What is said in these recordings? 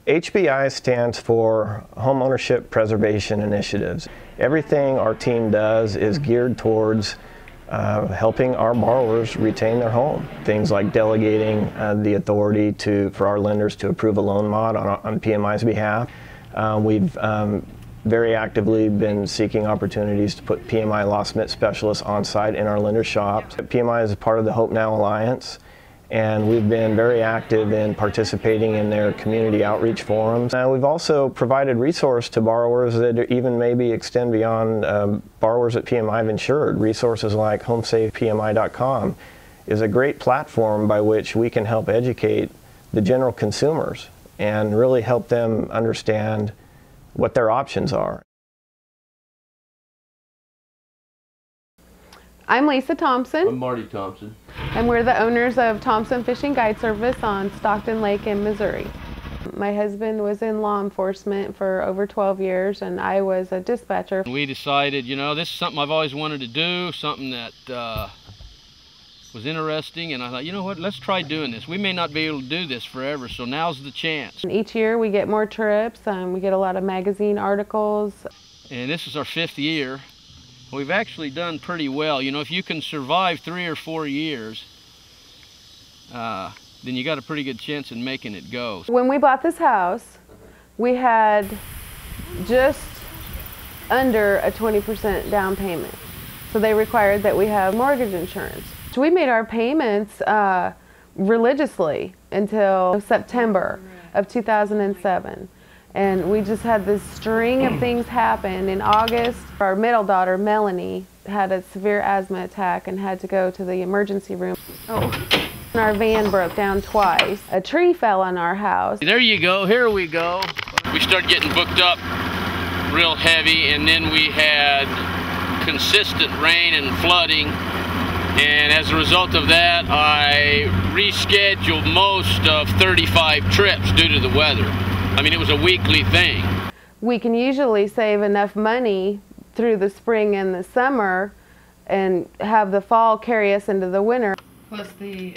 HPI stands for Homeownership Preservation Initiatives. Everything our team does is geared towards helping our borrowers retain their home. Things like delegating the authority for our lenders to approve a loan mod on PMI's behalf. We've very actively been seeking opportunities to put PMI loss mitt specialists on site in our lender shops. PMI is a part of the Hope Now Alliance, and we've been very active in participating in their community outreach forums. We've also provided resource to borrowers that even maybe extend beyond borrowers that PMI have insured. Resources like homesafepmi.com is a great platform by which we can help educate the general consumers and really help them understand what their options are. I'm Lisa Thompson. I'm Marty Thompson. And we're the owners of Thompson Fishing Guide Service on Stockton Lake in Missouri. My husband was in law enforcement for over 12 years and I was a dispatcher. We decided, you know, this is something I've always wanted to do, something that was interesting, and I thought, you know what, let's try doing this. We may not be able to do this forever, so now's the chance. And each year we get more trips, we get a lot of magazine articles. And this is our 5th year. We've actually done pretty well. You know, if you can survive 3 or 4 years, then you got a pretty good chance in making it go. When we bought this house, we had just under a 20% down payment. So they required that we have mortgage insurance. So we made our payments religiously until September of 2007. And we just had this string of things happen. In August, our middle daughter, Melanie, had a severe asthma attack and had to go to the emergency room. Our van broke down twice. A tree fell on our house. There you go, here we go. We started getting booked up real heavy, and then we had consistent rain and flooding. And as a result of that, I rescheduled most of 35 trips due to the weather. I mean, it was a weekly thing. We can usually save enough money through the spring and the summer and have the fall carry us into the winter. Plus the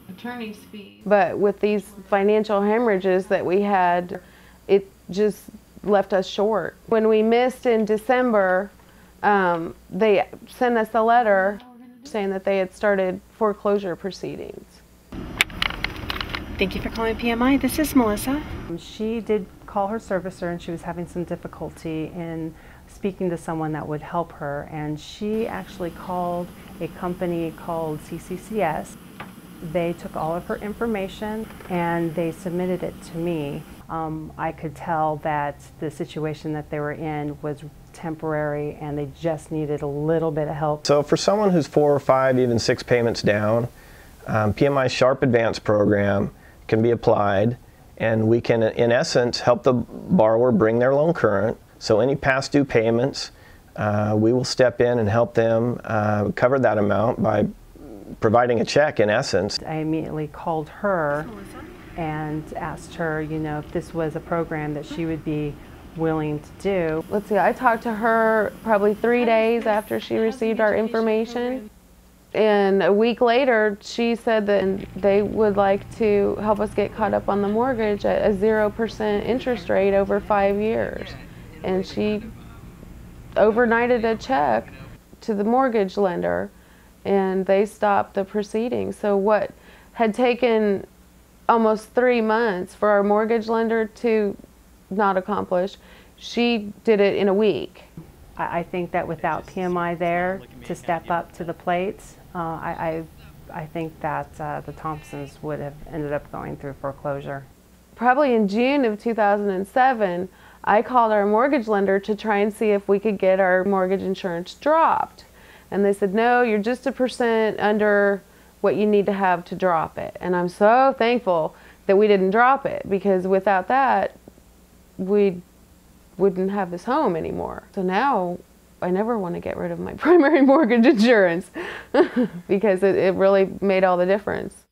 attorney's fees. But with these financial hemorrhages that we had, it just left us short. When we missed in December, they sent us a letter saying that they had started foreclosure proceedings. Thank you for calling PMI. This is Melissa. She did call her servicer and she was having some difficulty in speaking to someone that would help her, and she actually called a company called CCCS. They took all of her information and they submitted it to me. I could tell that the situation that they were in was temporary and they just needed a little bit of help. So for someone who's 4 or 5, even 6 payments down, PMI's Sharp Advance program can be applied, and we can, in essence, help the borrower bring their loan current. So any past due payments, we will step in and help them cover that amount by providing a check, in essence. I immediately called her and asked her, you know, if this was a program that she would be willing to do. Let's see, I talked to her probably 3 days after she received our information. And a week later, she said that they would like to help us get caught up on the mortgage at a 0% interest rate over 5 years. And she overnighted a check to the mortgage lender and they stopped the proceedings. So what had taken almost 3 months for our mortgage lender to not accomplish, she did it in a week. I think that without PMI there to step up to the plate, I think that the Thompsons would have ended up going through foreclosure. Probably in June of 2007, I called our mortgage lender to try and see if we could get our mortgage insurance dropped. And they said, no, you're just 1% under what you need to have to drop it. And I'm so thankful that we didn't drop it, because without that, we wouldn't have this home anymore. So now I never want to get rid of my primary mortgage insurance because it really made all the difference.